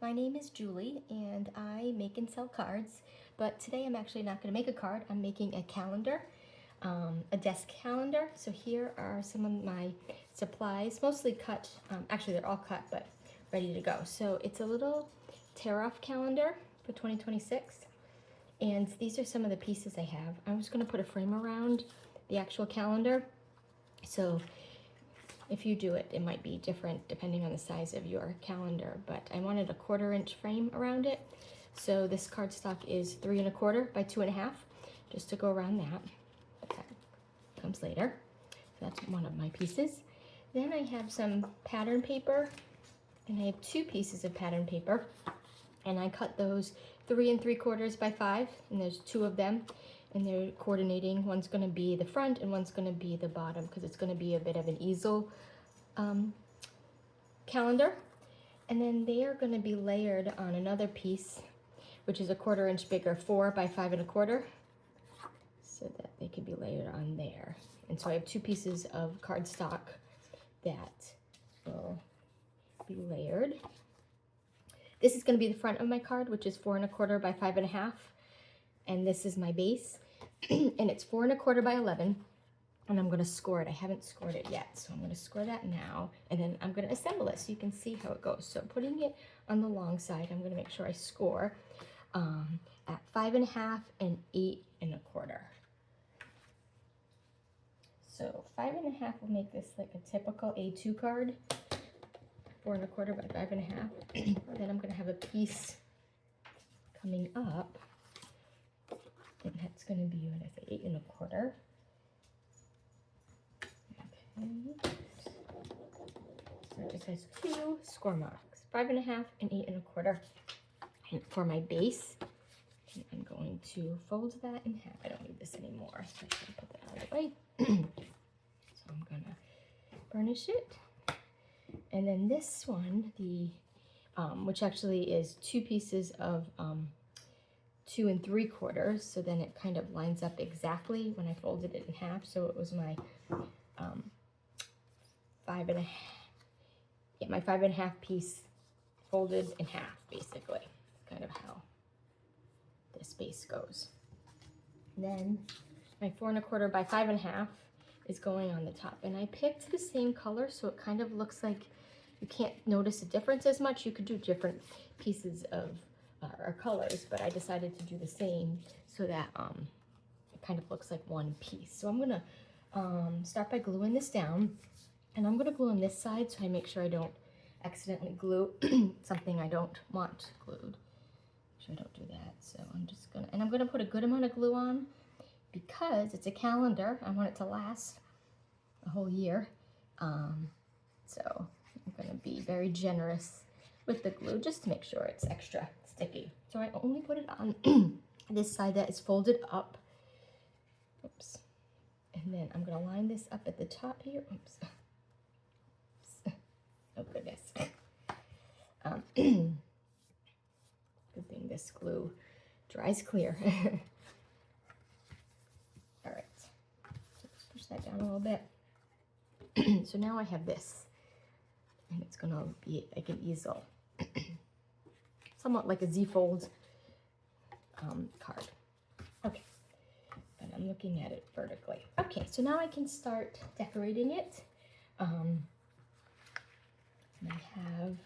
My name is Julie and I make and sell cards, but today I'm actually not going to make a card. I'm making a calendar, a desk calendar. So here are some of my supplies, mostly cut. Actually, they're all cut, but ready to go. So it's a little tear-off calendar for 2026. And these are some of the pieces I have. I'm just going to put a frame around the actual calendar. So if you do it, it might be different depending on the size of your calendar, but I wanted a 1/4 inch frame around it. So this cardstock is 3 1/4 by 2 1/2, just to go around that. But that comes later. So that's one of my pieces. Then I have some pattern paper, and I have 2 pieces of pattern paper, and I cut those 3 3/4 by 5, and there's 2 of them. And they're coordinating. One's going to be the front and one's going to be the bottom, because it's going to be a bit of an easel calendar. And then they are going to be layered on another piece, which is a 1/4 inch bigger, 4 by 5 1/4, so that they can be layered on there. And so I have 2 pieces of cardstock that will be layered. This is going to be the front of my card, which is 4 1/4 by 5 1/2. And this is my base, and it's 4 1/4 by 11, and I'm going to score it. I haven't scored it yet, so I'm going to score that now, and then I'm going to assemble it so you can see how it goes. So putting it on the long side, I'm going to make sure I score at 5 1/2 and 8 1/4. So 5 1/2 will make this like a typical A2 card, 4 1/4 by 5 1/2. Then I'm going to have a piece coming up, and that's going to be, what I say, 8 1/4. Okay. So it just has 2 score marks, 5 1/2 and 8 1/4. And for my base, I'm going to fold that in half. I don't need this anymore, so I'm going to put that out of the way. So I'm going to burnish it. And then this one, the which actually is 2 pieces of 2 3/4, so then it kind of lines up exactly when I folded it in half. So it was my 5 1/2, yeah, my 5 1/2 piece folded in half, basically. Kind of how this base goes. And then my 4 1/4 by 5 1/2 is going on the top, and I picked the same color, so it kind of looks like you can't notice a difference as much. You could do different pieces of or colors, but I decided to do the same so that it kind of looks like one piece. So I'm gonna start by gluing this down, and I'm gonna glue on this side so I make sure I don't accidentally glue something I don't want glued. Make sure I don't do that. So I'm just gonna, and I'm gonna put a good amount of glue on because it's a calendar. I want it to last a whole year. So I'm gonna be very generous with the glue just to make sure it's extra sticky. So I only put it on this side that is folded up. Oops. And then I'm going to line this up at the top here. Oops. Oh, goodness. Good thing this glue dries clear. All right. So let's push that down a little bit. So now I have this, and it's going to be like an easel. Somewhat like a Z-fold card. Okay, but I'm looking at it vertically. Okay, so now I can start decorating it. And I have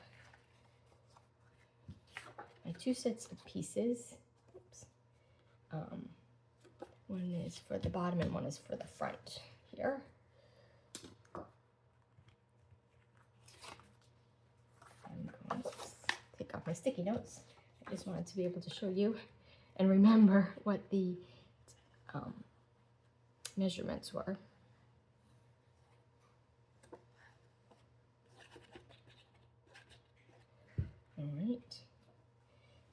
my 2 sets of pieces. Oops. One is for the bottom and one is for the front here. I'm going to take off my sticky notes. I just wanted to be able to show you and remember what the measurements were. All right.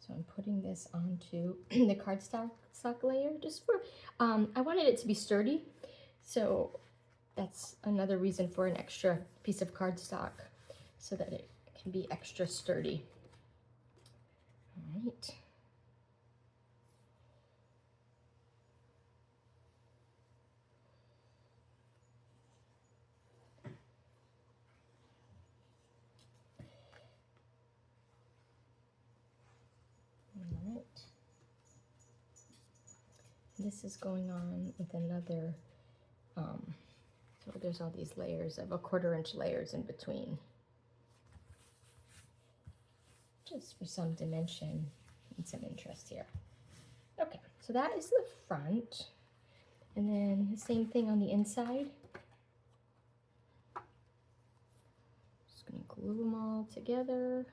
So I'm putting this onto the cardstock layer just for, I wanted it to be sturdy. So that's another reason for an extra piece of cardstock, so that it can be extra sturdy. All right. this is going on with another, so there's all these layers of 1/4 inch layers in between. Just for some dimension and some interest here. Okay, so that is the front. And then the same thing on the inside. Just gonna glue them all together.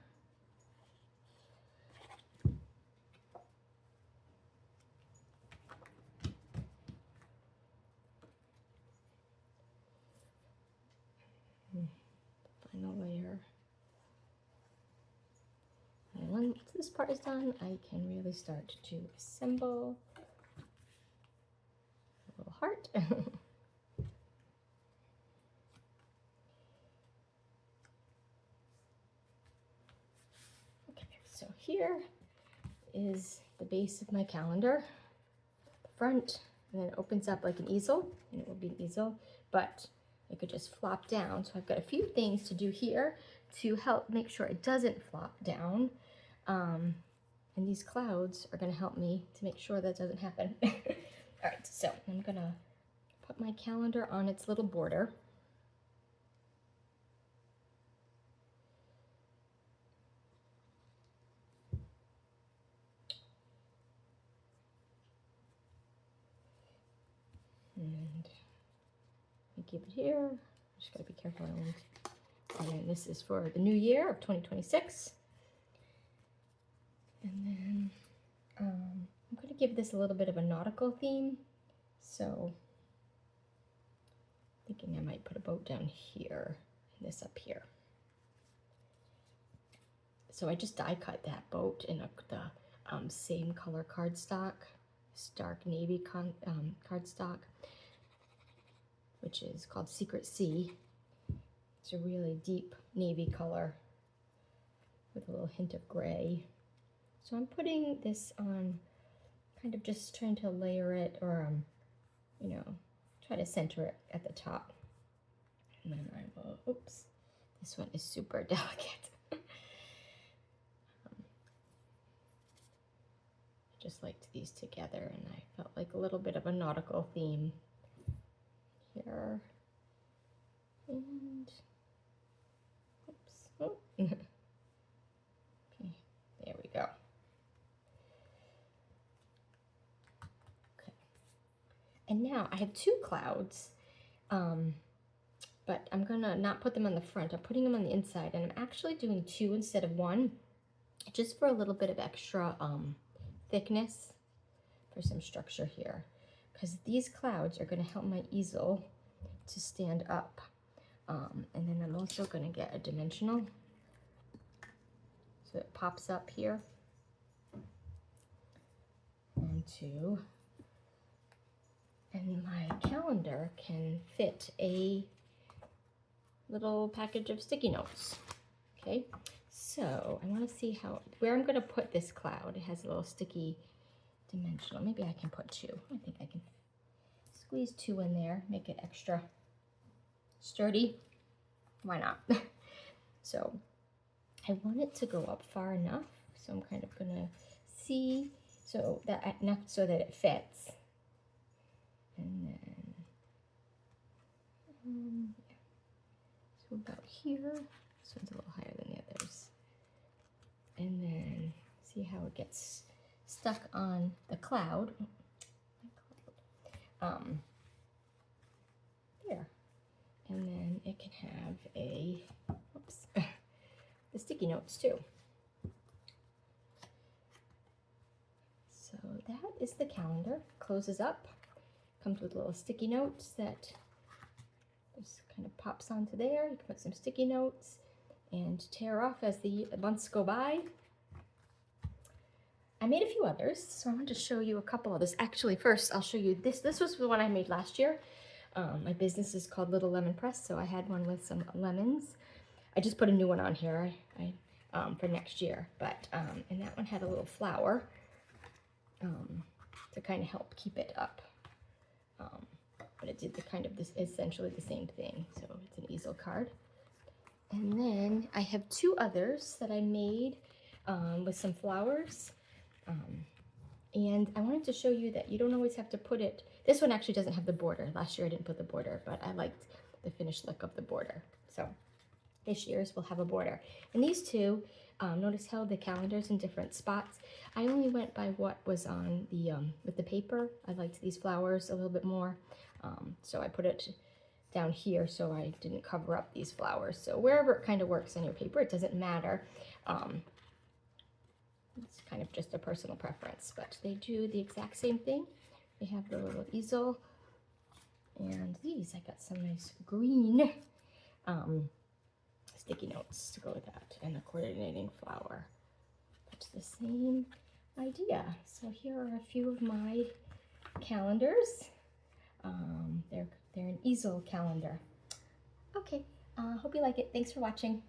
Final layer. And once this part is done, I can really start to assemble a little heart. Okay, so here is the base of my calendar, the front, and then it opens up like an easel, and it will be an easel, but it could just flop down. So I've got a few things to do here to help make sure it doesn't flop down. And these clouds are going to help me to make sure that doesn't happen. All right, so I'm going to put my calendar on its little border. And I keep it here. Just got to be careful. And then this is for the new year of 2026. And then I'm going to give this a little bit of a nautical theme. So thinking I might put a boat down here and this up here. So I just die cut that boat in the same color cardstock, dark navy cardstock, which is called Secret Sea. It's a really deep navy color with a little hint of gray. So I'm putting this on, kind of just trying to layer it, or you know, try to center it at the top. And then I will, oops, this one is super delicate. I just liked these together, and I felt like a little bit of a nautical theme here. And, oops, oh. Okay, there we go. And now I have 2 clouds, but I'm gonna not put them on the front. I'm putting them on the inside, and I'm actually doing 2 instead of 1, just for a little bit of extra thickness, for some structure here, because these clouds are gonna help my easel to stand up. And then I'm also gonna get a dimensional, so it pops up here onto. And my calendar can fit a little package of sticky notes. Okay, so I want to see where I'm going to put this cloud. It has a little sticky dimensional. Maybe I can put 2. I think I can squeeze 2 in there, make it extra sturdy. Why not? So I want it to go up far enough. So I'm kind of going to see enough so that it fits. And then, yeah. So about here, this one's a little higher than the others. And then see how it gets stuck on the cloud. There. And then it can have the sticky notes too. So that is the calendar. Closes up. Comes with little sticky notes that just kind of pops onto there. You can put some sticky notes and tear off as the months go by. I made a few others, so I wanted to show you a couple others. Actually, first I'll show you this. This was the one I made last year. My business is called Little Lemon Press, so I had one with some lemons. I just put a new one on here for next year, but and that one had a little flower to kind of help keep it up. But it did essentially the same thing. So it's an easel card. And then I have 2 others that I made with some flowers. And I wanted to show you that you don't always have to put it, this one actually doesn't have the border. Last year I didn't put the border, but I liked the finished look of the border. So this year's will have a border. And these two, notice how the calendar's in different spots. I only went by what was on the, with the paper. I liked these flowers a little bit more. So I put it down here so I didn't cover up these flowers. So wherever it kind of works on your paper, it doesn't matter. It's kind of just a personal preference, but they do the exact same thing. They have the little easel, and these, I got some nice green sticky notes to go with that, and a coordinating flower. That's the same idea. So here are a few of my calendars. They're an easel calendar. Okay, hope you like it. Thanks for watching.